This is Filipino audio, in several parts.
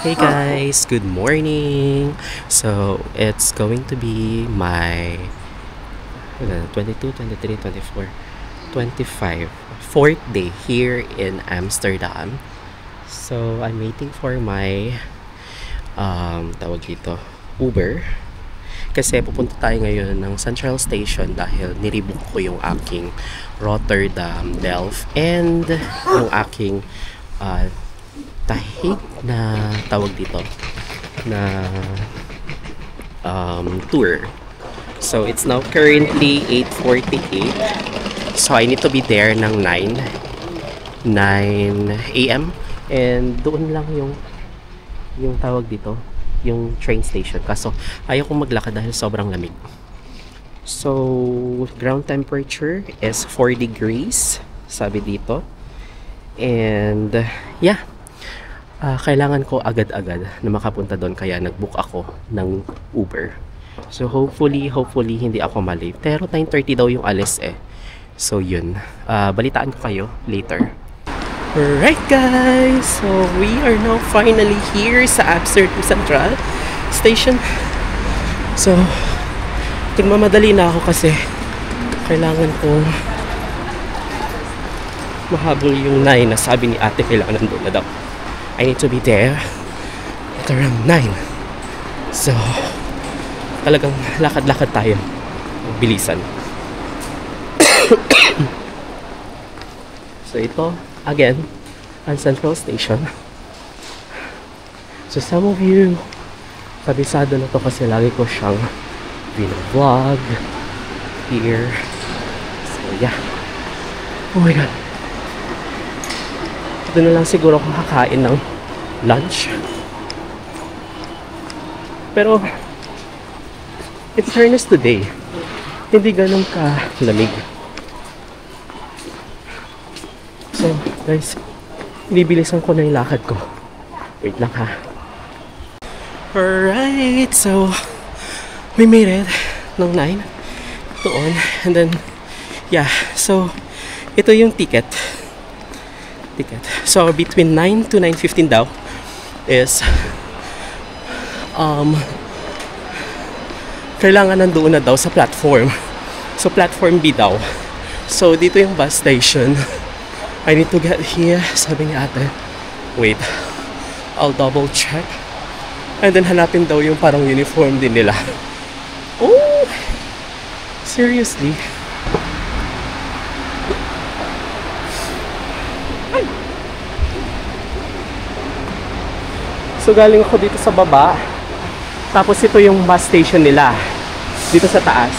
Hey guys, good morning. So, it's going to be my 22, 23, 24, 25 fourth day here in Amsterdam. So, I'm waiting for my tawag dito, Uber. Kasi pupunta tayo ngayon ng Central Station dahil nirebook ko yung aking Rotterdam, Delft and yung aking tahig na tawag dito na tour. So it's now currently 8:48. So I need to be there ng 9 a.m. and doon lang yung tawag dito, yung train station. Kaso ayaw kong maglakad dahil sobrang lamig. So ground temperature is 4 degrees sabi dito. And yeah, kailangan ko agad-agad na makapunta doon kaya nag-book ako ng Uber. So hopefully hindi ako malate. Pero 9:30 daw yung alis eh. So yun, balitaan ko kayo later. Alright guys, so we are now finally here sa Amsterdam Central Station. So nagmamadali na ako kasi kailangan kong mahabol yung 9 na sabi ni ate kailangan nandun na daw. I need to be there at around 9. So, talagang lakad-lakad tayo. Bilisan. So, ito, again, ang Central Station. So, some of you, kabisado na to kasi lagi ko siyang vlog here. So, yeah. Oh my God. Ito na lang siguro kung kakain ng lunch. Pero in fairness today, hindi ganun ka-lamig. So guys, bilisan ko na yung lakad ko. Wait lang ha. Alright, so we made it ng 9 doon. And then, yeah, so ito yung ticket. So between 9 to 9:15 daw is kailangan nandoon na daw sa platform. So platform B daw. So dito yung bus station. I need to get here. Sabi ni ate, wait, I'll double check. And then hanapin daw yung parang uniform din nila. Oh, seriously? So galing ako dito sa baba. Tapos ito yung bus station nila. Dito sa taas.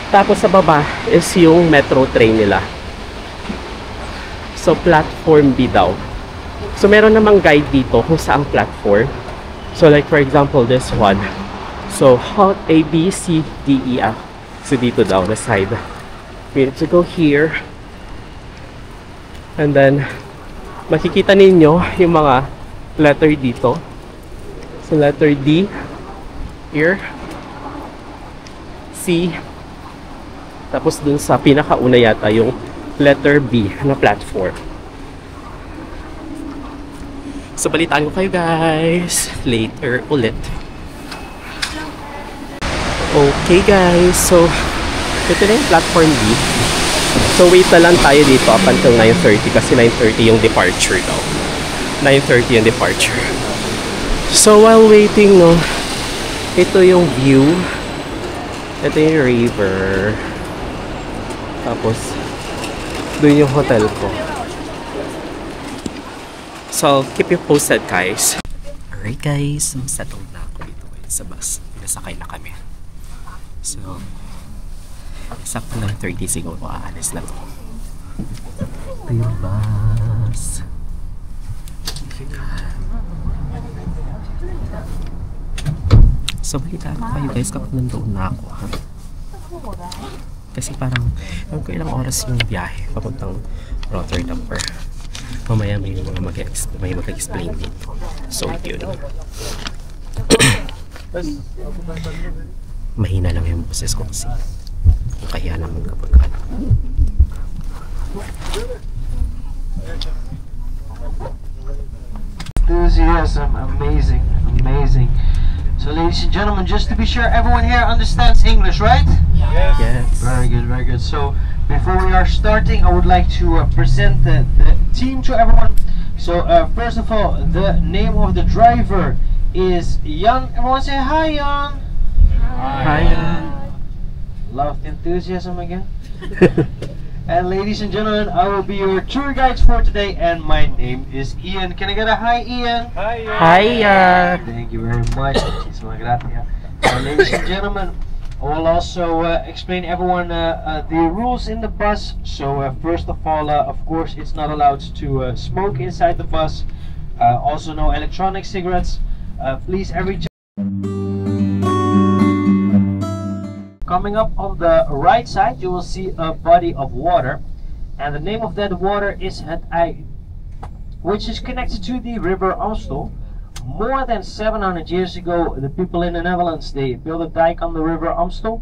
Tapos sa baba is yung metro train nila. So platform B daw. So meron namang guide dito kung saang platform. So like for example this one. So halt A, B, C, D, E, F. So dito daw the side. We need to go here. And then makikita ninyo yung mga letter dito. So letter D here, C, tapos dun sa pinakauna yata yung letter B na platform. So balitaan ko kayo guys later ulit. Okay guys, so ito na yung platform B. So wait na lang tayo dito up until 9:30 kasi 9:30 yung departure daw. 9:30 yung departure. So while waiting, no, ito yung view. Ito yung river. Tapos doon yung hotel ko. So I'll keep you posted guys. Alright guys, settled na ako dito sa bus. Pinasakay na kami. So sakto ng 30 siguro aalis na to. Ito yung bus. So balitaan ko kayo guys kapag nandoon na ako ha? Kasi parang ewan ko ilang oras yung biyahe papuntang Rotterdam or mamaya may mga mag-explain dito. So yun. Mahina lang yung boses ko kasi kaya naman kapag ano. enthusiasm. Amazing, amazing. So ladies and gentlemen, just to be sure everyone here understands English, right? Yes. Very good, very good. So before we are starting, I would like to present the team to everyone. So first of all, the name of the driver is Jan. Everyone say hi, Jan. Hi. Love enthusiasm again. And ladies and gentlemen, I will be your tour guides for today, and my name is Ian. Can I get a hi, Ian? Hi. Thank you very much. Muchísimas gracias. Ladies and gentlemen, I will also explain everyone the rules in the bus. So first of all, of course, it's not allowed to smoke inside the bus. Also, no electronic cigarettes. Please, Coming up on the right side, you will see a body of water, and the name of that water is Het IJ, which is connected to the river Amstel. More than 700 years ago, the people in the Netherlands, they built a dike on the river Amstel,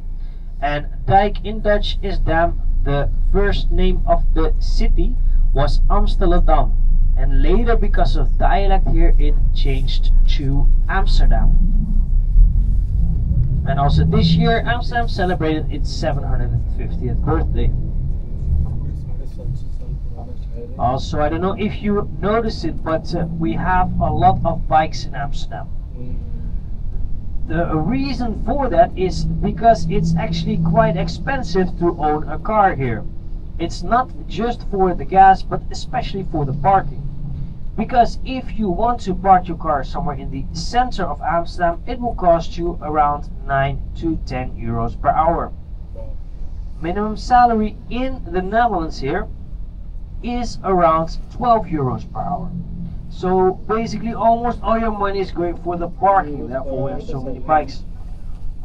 and dike in Dutch is dam. The first name of the city was Amsterdam, and later, because of dialect here, it changed to Amsterdam. And also this year, Amsterdam celebrated its 750th birthday. Also, I don't know if you noticed it, but we have a lot of bikes in Amsterdam. The reason for that is because it's actually quite expensive to own a car here. It's not just for the gas, but especially for the parking. Because if you want to park your car somewhere in the center of Amsterdam, it will cost you around 9 to 10 euros per hour. Minimum salary in the Netherlands here is around 12 euros per hour. So basically almost all your money is going for the parking, therefore we have so many bikes.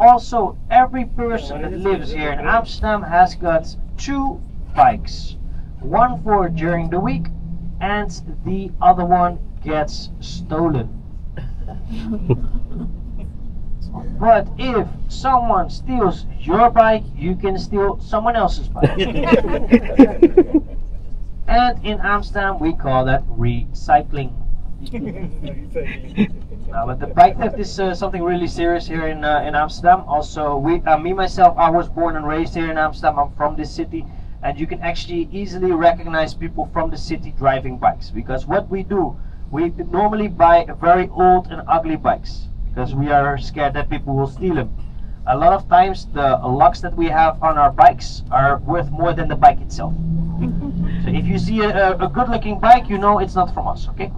Also, every person that lives here in Amsterdam has got 2 bikes. One for during the week, and the other one gets stolen. But if someone steals your bike, you can steal someone else's bike. And in Amsterdam we call that recycling. But the bike theft is something really serious here in Amsterdam. Also, me myself, I was born and raised here in Amsterdam. I'm from this city. And you can actually easily recognize people from the city driving bikes, because what we do, we normally buy very old and ugly bikes because we are scared that people will steal them. A lot of times the locks that we have on our bikes are worth more than the bike itself. So if you see a good looking bike, you know it's not from us, okay?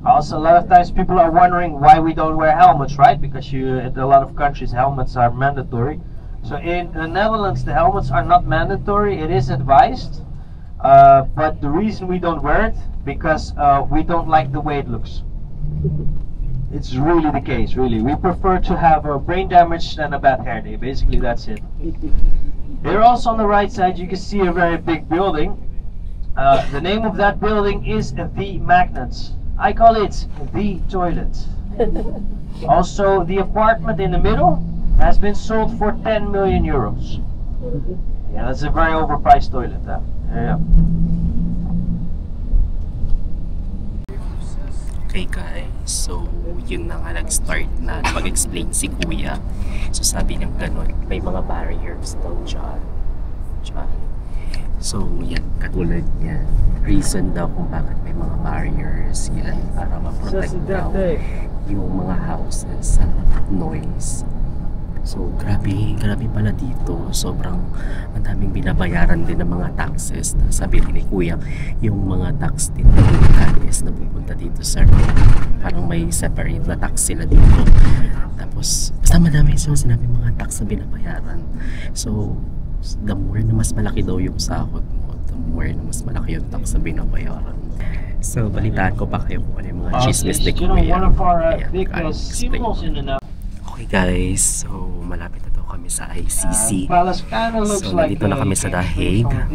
Also, a lot of times people are wondering why we don't wear helmets, right? Because in a lot of countries helmets are mandatory. So in the Netherlands, the helmets are not mandatory. It is advised, but the reason we don't wear it, because we don't like the way it looks. It's really the case, really. We prefer to have a brain damage than a bad hair day. Basically, that's it. Here also on the right side, you can see a very big building. The name of that building is The Magnets. I call it The Toilet. Also, the apartment in the middle has been sold for 10 million euros. Yeah, that's a very overpriced toilet. Yeah. Okay guys, so yun na nga nag-start na mag-explain si Kuya. So sabi ng ganun, may mga barriers daw dyan. So yan, katulad yan. Reason daw kung bakit may mga barriers yan, para ma-protect daw yung mga houses sa noise. So grabe pala dito. Sobrang ang daming binabayaran din ng mga taxes. Sabi rin ni Kuya, yung mga tax din is napupunta dito sa parang may separate na tax sila dito. Tapos basta madami sinabi mga tax na binabayaran. So the more na mas malaki daw yung sahod mo, the more na mas malaki yung tax na binabayaran. So balitaan ko pa kayo kung ano yung mga chismis ni Kuya. Okay guys, so malapit na daw kami sa ICC. So nandito na kami sa The Hague. And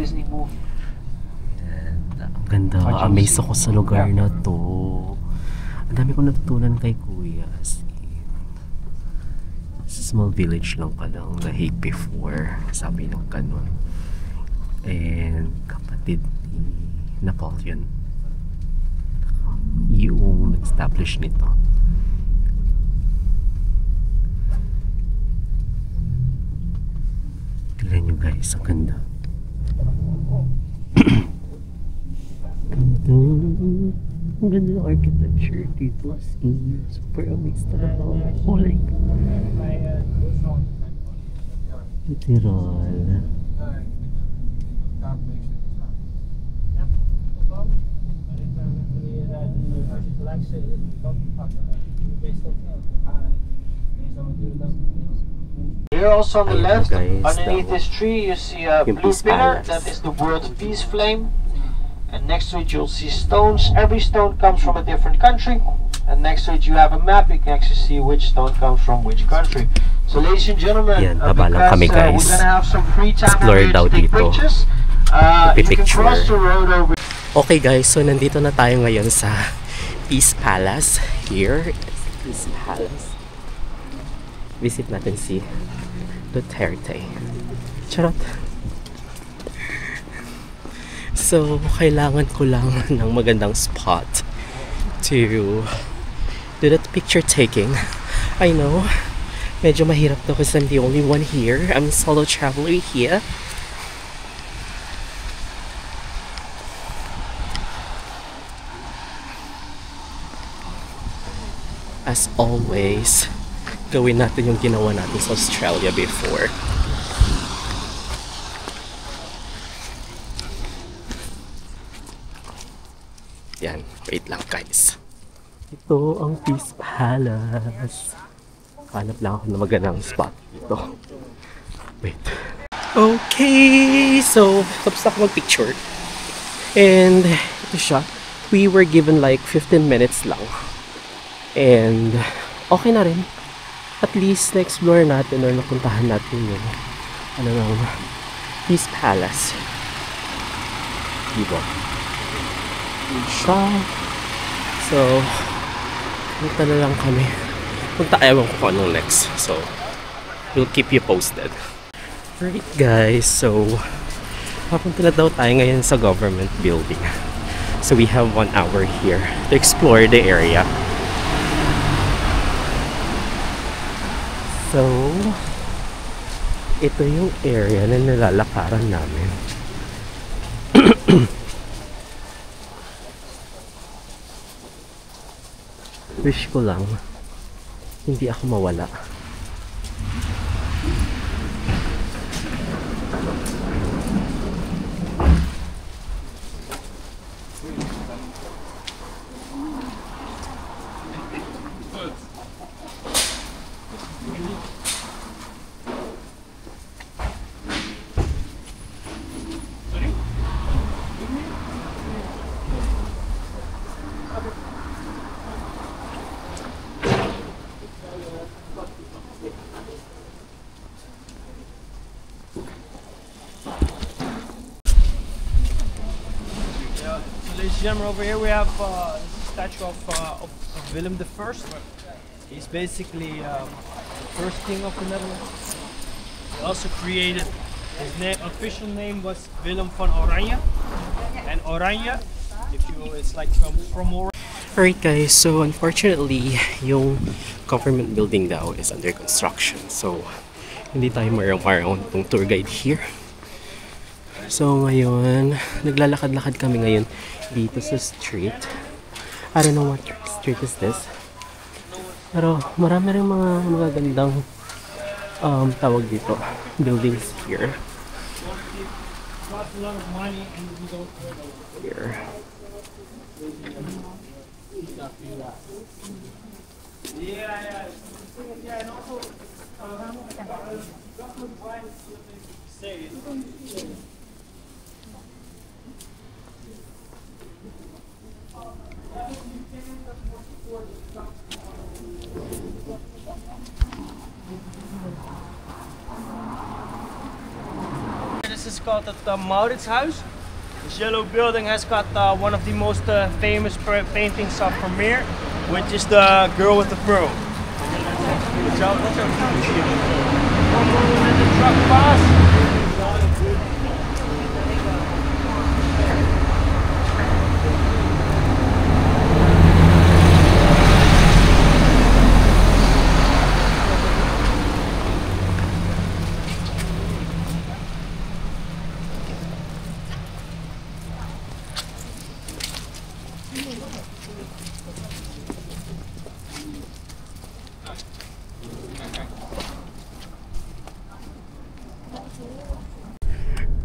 ang ganda, amazed ako sa lugar na to. Ang dami kong natutunan kay Kuya. It's a small village lang palang, The Hague before, sabi ng ganun. And kapatid ni Napoleon. yung establish nito. Tignan nyo guys, ang ganda. Ang ganda ng architecture dito. Super amazed talaga ako. Like, Tirol. Here also on the Ayun left, guys, underneath daw. this tree, you see a Yung blue Peace pillar. Palace. That is the World Peace Flame. And next to it, you'll see stones. Every stone comes from a different country. And next to it, you have a map. You can actually see which stone comes from which country. So, ladies and gentlemen, Yan, baba lang because kami, guys. we're gonna have some free time Explore here daw to take dito. pictures. You can Pipicture. cross the road over. Okay guys, so nandito na tayo ngayon sa Peace Palace. Here, Peace Palace. Visit natin si Duterte. Charot. So, kailangan ko lang ng magandang spot to do that picture taking. I know, medyo mahirap to kasi I'm the only one here. I'm a solo traveler here. As always, gawin natin yung ginawa natin sa Australia before. Yan, wait lang guys. Ito ang Peace Palace. Hanap lang ako ng magandang spot dito. Wait. Okay, so tapos ako mag-picture. And ito siya. We were given like 15 minutes lang. And okay na rin. At least na-explore natin or napuntahan natin yung Peace Palace. Diba? Siya. So, punta na lang kami. Ewan ko kung anong next. So, we'll keep you posted. Alright guys, so papunta na daw tayo ngayon sa government building. So we have 1 hour here to explore the area. So, ito yung area na nilalakaran namin. Wish ko lang hindi ako mawala. Ladies and gentlemen, over here we have a statue of Willem I. He's basically the first king of the Netherlands. He also created, his official name was Willem van Oranje. And Oranje, it's like from Orange. Alright guys, so unfortunately, yung government building daw is under construction. So, hindi tayo marang-marang itong tour guide here. So ngayon, naglalakad-lakad kami ngayon dito sa street. I don't know what street is this. Pero marami rin mga magagandang tawag dito, buildings here. Here. This is called the Mauritshuis. This yellow building has got one of the most famous paintings of Vermeer, which is the girl with the pearl. When the truck pass.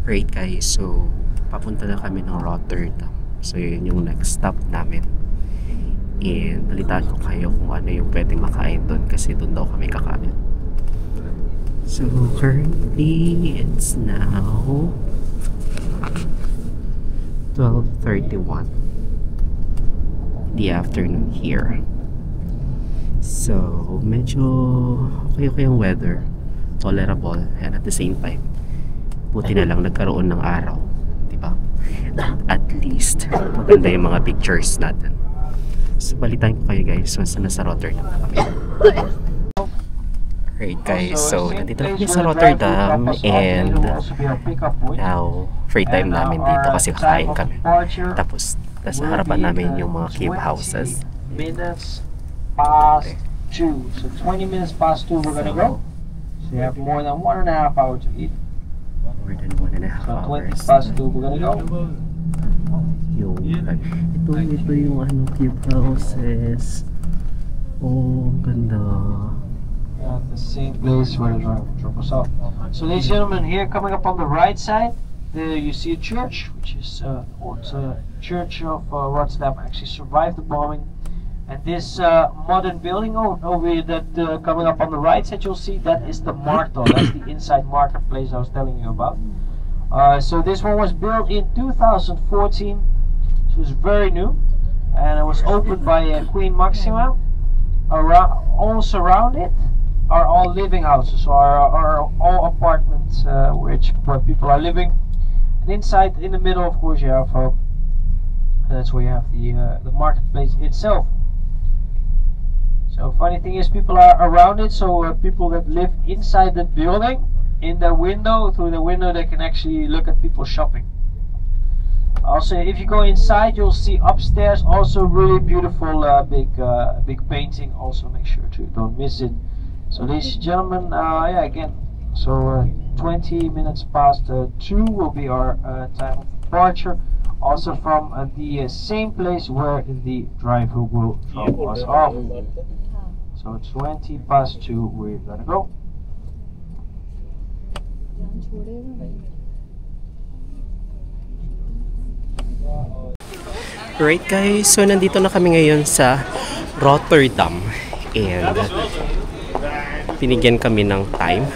Right guys, so papunta na kami ng Rotterdam. So yun yung next stop namin. And balitaan ko kayo kung ano yung pwedeng makain doon kasi doon daw kami kakain. So currently it's now 12:31 the afternoon here. So medyo okay yung weather, tolerable, and at the same time buti na lang nagkaroon ng araw, di ba? At least maganda yung mga pictures natin. So balitaan ko kayo guys once nasa Rotterdam na kami. Right guys, so nandito na kami sa Rotterdam and now free time namin dito kasi kakain kami. Tapos nasa harapan namin yung mga cave houses. Minutes past 2. So 20 minutes past 2 we're gonna go. So you have more than 1.5 hours to eat. More than 1.5 So 20 hours. past 2 we're gonna go. Ito yung ano, cave houses. Oh, ganda. At the same place where the driver drop us off. So ladies and gentlemen, here coming up on the right side, there you see a church, which is it's a church of Rotterdam. Actually survived the bombing. And this modern building over here that coming up on the right side, you'll see that is the Markto. That's the inside marketplace I was telling you about. So this one was built in 2014. So it's very new, and it was opened by Queen Maxima. All surround it are all living houses, are all apartments which people are living. And inside, in the middle, of course, you have that's where you have the marketplace itself. So funny thing is, people are around it. So people that live inside the building, in the window, through the window, they can actually look at people shopping. Also, if you go inside, you'll see upstairs also really beautiful big painting. Also, make sure to don't miss it. So ladies and gentlemen, yeah, again, so 20 minutes past 2 will be our time of departure. Also from the same place where the driver will drop us off. So 20 past 2, we're gonna go. Right guys, so nandito na kami ngayon sa Rotterdam and binigyan kami ng time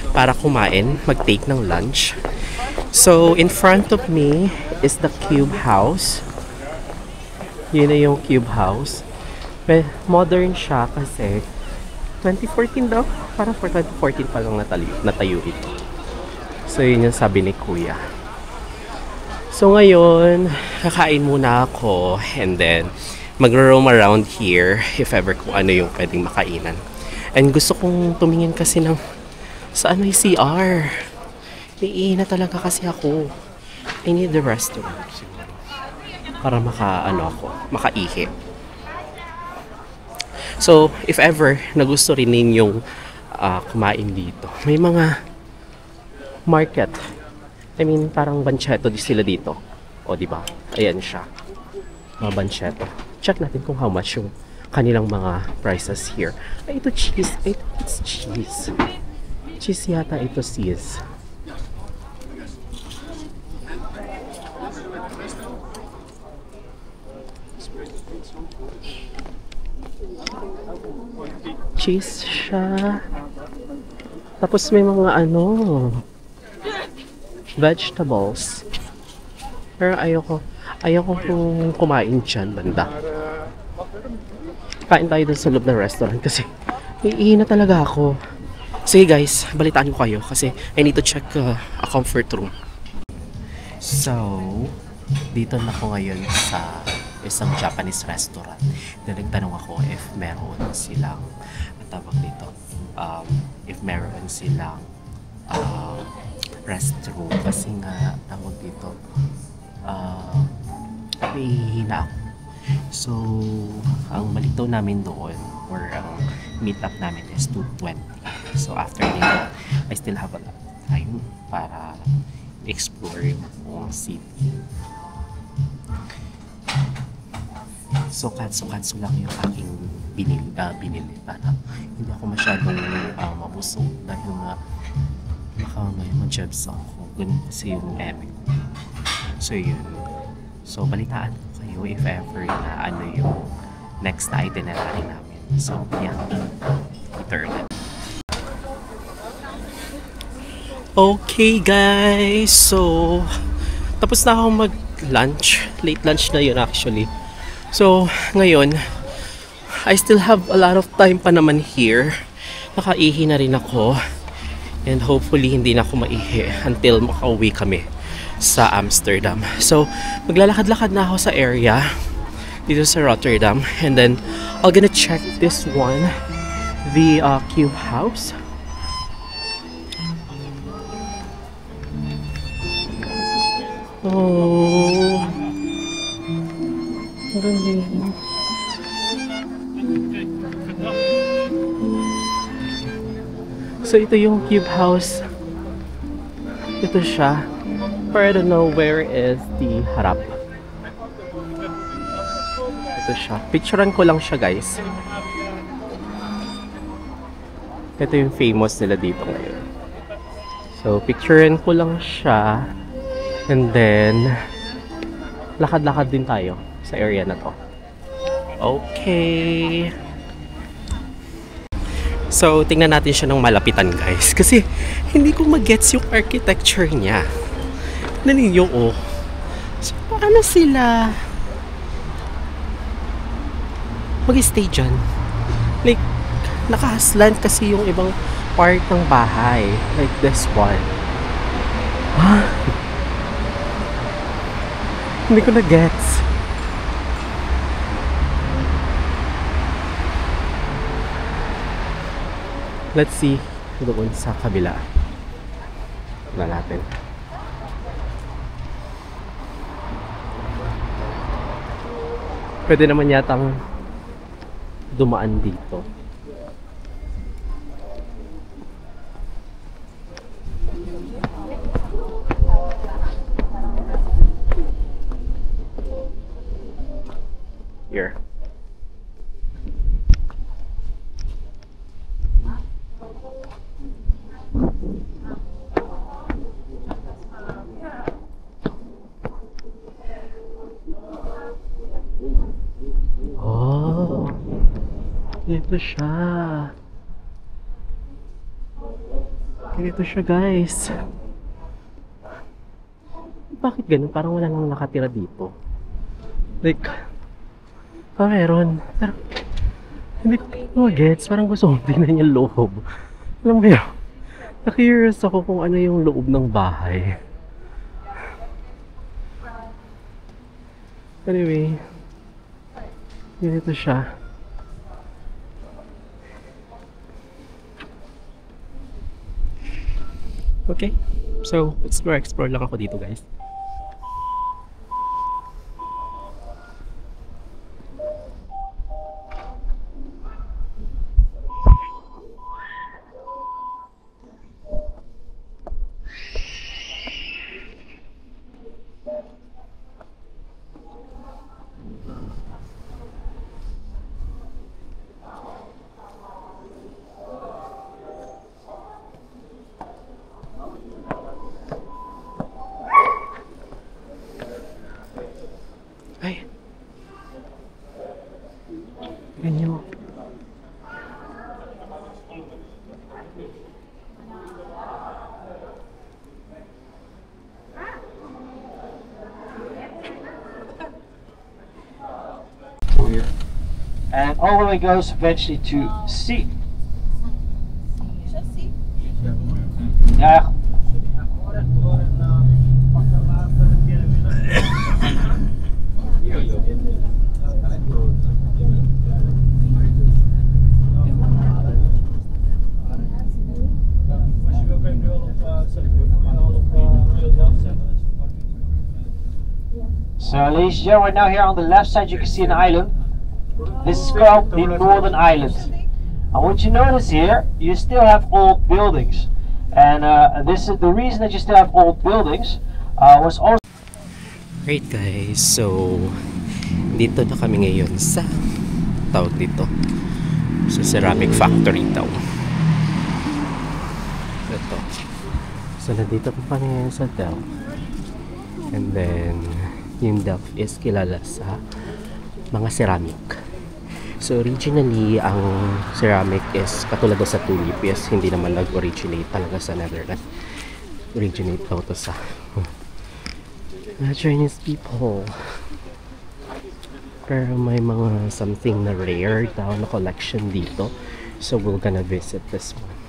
para kumain, mag-take ng lunch. So in front of me is the Cube House. Yun na yung Cube House. Modern siya kasi 2014 daw, parang for 2014 pa lang natayo ito. So yun yung sabi ni Kuya. So ngayon, kakain muna ako and then mag-roam around here if ever kung ano yung pwedeng makainan. And gusto kong tumingin kasi ng saan may CR. Naiina talaga kasi ako. I need the restroom siguro. Para makaihi. So, if ever na gusto rin ninyong kumain dito, may mga market. I mean, parang banchetto sila dito. O, diba? Ayan siya. Mga banchetto. Check natin kung how much yung kanilang mga prices here. Ay, ito cheese. Ay, it's cheese. Cheese yata ito, sis. Cheese siya. Tapos may mga vegetables. Pero ayoko kung kumain dyan, banda. Kain tayo dun sa loob ng restaurant kasi iina talaga ako. Sige guys, balitaan ko kayo kasi I need to check a comfort room. So, dito na ako ngayon sa isang Japanese restaurant. Nagtanong ako if meron silang if meron silang restroom kasi nga tawag dito nahihina ako. So ang malitaw namin doon or ang meet up namin is 2:20. So after that I still have a lot of time para explore yung city. So kanso lang yung aking binili para hindi ako masyadong mabusog dahil nga baka may mag-jobs ako. Ganun kasi yung eme. So yun. So balitaan ko kayo if ever na ano yung next na itinerary namin. So yeah. Ito ulit. Okay guys, so tapos na ako mag-lunch. Late lunch na yun actually. So ngayon, I still have a lot of time pa naman here. Nakaihi na rin ako. And hopefully hindi na ako maihi until makauwi kami sa Amsterdam. So maglalakad-lakad na ako sa area dito sa Rotterdam. And then I'm gonna check this one, the Cube House. Oh, ang ganda. So ito yung Cube House. Ito siya. But I don't know where is the harap. Ito siya. Picturean ko lang siya guys. Ito yung famous nila dito ngayon. So picturean ko lang siya. And then, lakad-lakad din tayo sa area na to. Okay. So, tingnan natin siya ng malapitan guys. Kasi, hindi ko mag-gets yung architecture niya. Naninyo oh. So, paano sila mag-stay dyan? Like, naka-slant kasi yung ibang part ng bahay. Like this one. Huh? Hindi ko na-gets. Let's see doon sa kabila. Tignan natin. Pwede naman yatang dumaan dito. Here. Oh, dito siya. Dito siya guys. Bakit ganun? Parang wala nang nakatira dito. Like, meron. Pero, hindi ko gets. Parang gusto kong tingnan yung loob. Alam mo yun, na-curious ako kung ano yung loob ng bahay. Anyway, ganito siya. Okay, so explore lang ako dito guys. Ay. Ganyan. And all the way goes eventually to C. Yeah. So ladies and gentlemen, now here on the left side you can see an island. This is called the Northern Island. And what you notice here, you still have old buildings. And this is the reason that you still have old buildings was also... Right guys, so dito na kami ngayon sa tawag dito sa ceramic factory daw. Ito. So, nandito pa kami ngayon sa Delft. And then, yung Delft is kilala sa mga ceramic. So, originally, ang ceramic is katulad daw sa tulip. Yes, hindi naman nag-originate talaga sa Netherlands. Originate daw to sa Chinese people. Pero may mga something na rare daw na collection dito. So, we're gonna visit this one.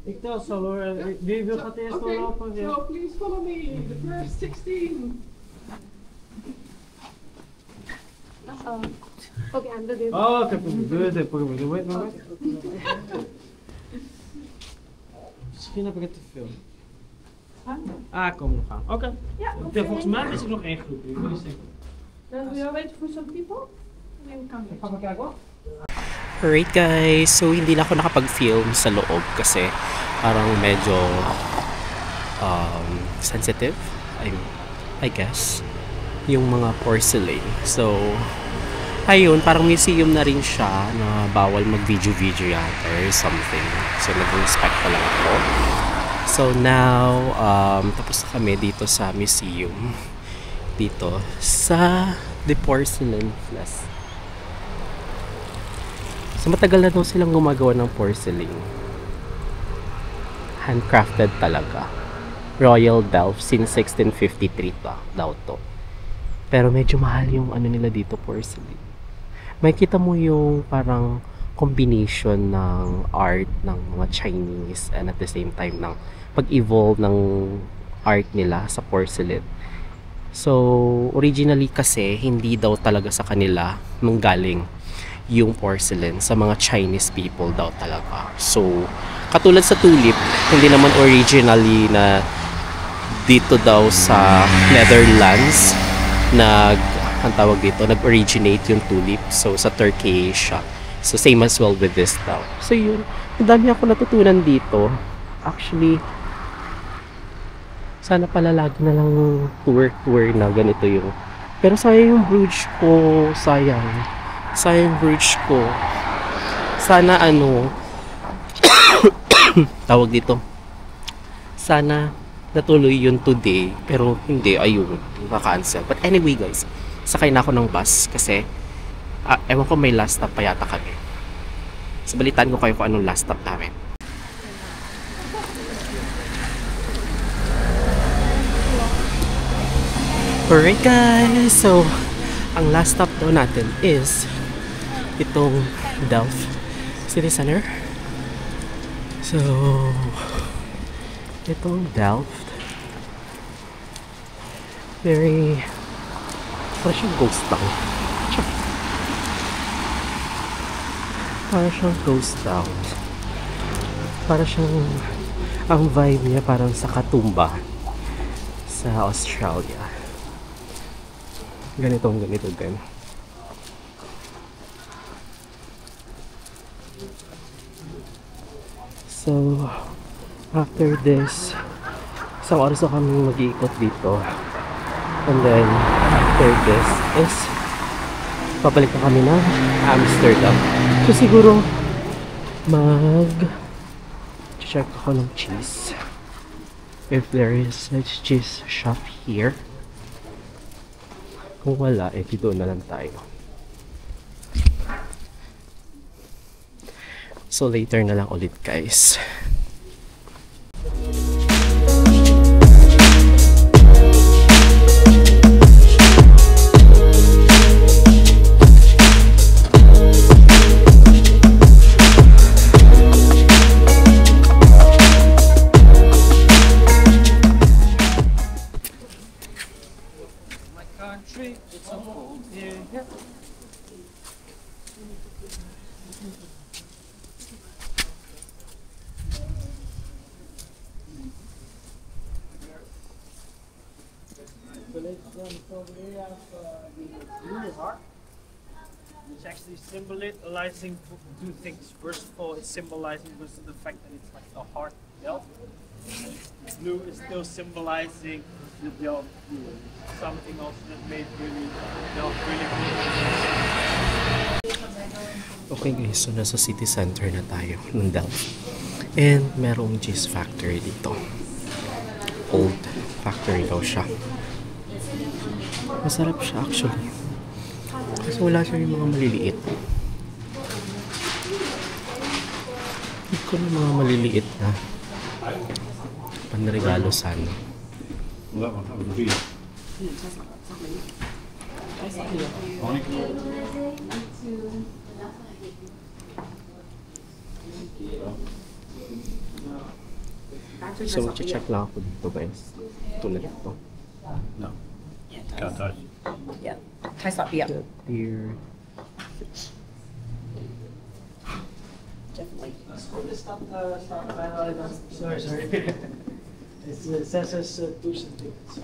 Ik tel zo hoor. Wie wil gaat eerst Okay, doorlopen? Ja. so please follow me. The first 16. Okay, I'm the Oh, oké, good. Wait. Misschien heb ik het te veel. Ah, kom nog aan. Oké. Ja, Volgens mij is er nog één groep. Dan wil je weten for some people? Then we come here. Gaan we kijken hoor. Alright guys, so hindi na ako nakapag-film sa loob kasi parang medyo sensitive, I guess, yung mga porcelain. So, ayun, parang museum na rin siya na bawal mag-video yata or something. So, nag-inspect pa lang ako. So, now, tapos na kami dito sa museum. Dito sa The Porcelain Fest. So, matagal na daw silang gumagawa ng porcelain. Handcrafted talaga. Royal Delft since 1653 daw to. Pero medyo mahal yung ano nila dito, porcelain. Makikita mo yung parang combination ng art ng mga Chinese and at the same time ng pag-evolve ng art nila sa porcelain. So, originally kasi, hindi daw talaga sa kanila manggaling yung porcelain, sa mga Chinese people daw talaga. So, katulad sa tulip, hindi naman originally na dito daw sa Netherlands ang tawag dito, nag-originate yung tulip. So, sa Turkey siya. So, same as well with this daw. So, yun. Ang dami ako natutunan dito. Actually, sana pala lagi na lang tour na ganito yung. Pero sayang yung brooch ko. Sayang brooch ko. Sana tawag dito. Sana natuloy yun today. Pero hindi, ayun. Na-cancel. But anyway guys, sakay na ako ng bus kasi ewan ko may last stop pa yata kami. So balitaan ko kayo kung anong last stop namin. Alright guys, so ang last stop daw natin is itong Delft City Center. So itong Delft very parang siyang ghost town. Parang siyang ghost town. Parang siyang ang vibe niya parang sa Katoomba sa Australia. Ganito din. So, after this, isang oras na kami mag-iikot dito. And then, after this is, pabalik na kami ng Amsterdam. So, siguro, check ako ng cheese. If there is a cheese shop here. Kung wala, doon na lang tayo. So later na lang ulit guys. It's actually symbolizing two things. First of all, it's symbolizing because of the fact that it's like the heart belt. Blue is still symbolizing the Delft blue. Something also that made really Delft really cool. Okay guys, so nasa city center na tayo ng Delft. And merong cheese factory dito. Old factory daw siya. Masarap siya actually. Kasi wala siya yung mga maliliit. Hindi ko ng mga maliliit na panregalo sana. So, check lang ako dito guys. Tulad ito. No. Can't touch. Yeah. Tastes like, yeah, Here. definitely. Sorry, sorry. It says it's tuition tickets.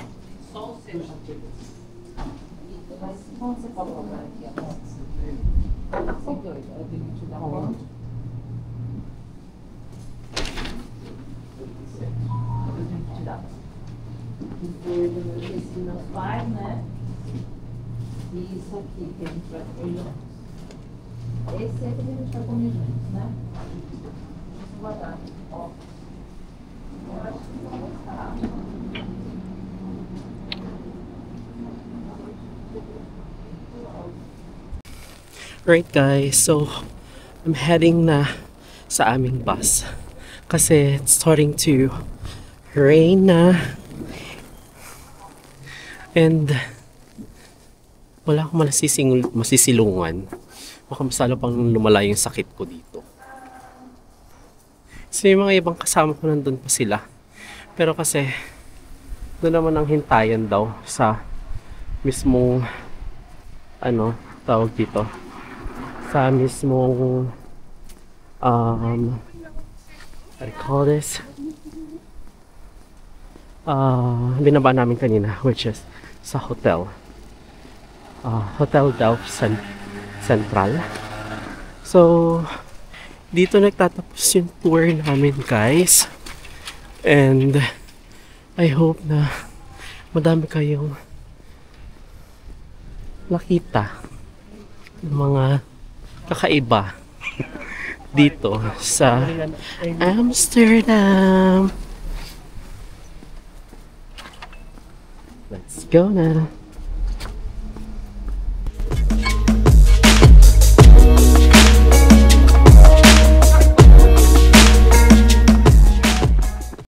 Tuition tickets. Five, né? Isso aqui que a gente vai comer. Esse é que a gente vai comer juntos, né? Deixa eu botar. Ó. Eu acho que vai gostar. Right guys, so I'm heading na sa aming bus. Kasi it's starting to rain na. And wala akong masisilungan. Baka masalo pang lumala yung sakit ko dito. So yung mga ibang kasama ko nandun pa sila. Pero kasi doon naman ang hintayan daw sa mismong tawag dito. Sa mismong what do you call this? Binaba namin kanina, which is sa hotel. Hotel Delft Central. So, dito nagtatapos yung tour namin guys. And I hope na madami kayong nakita ng mga kakaiba dito sa Amsterdam. Let's go na.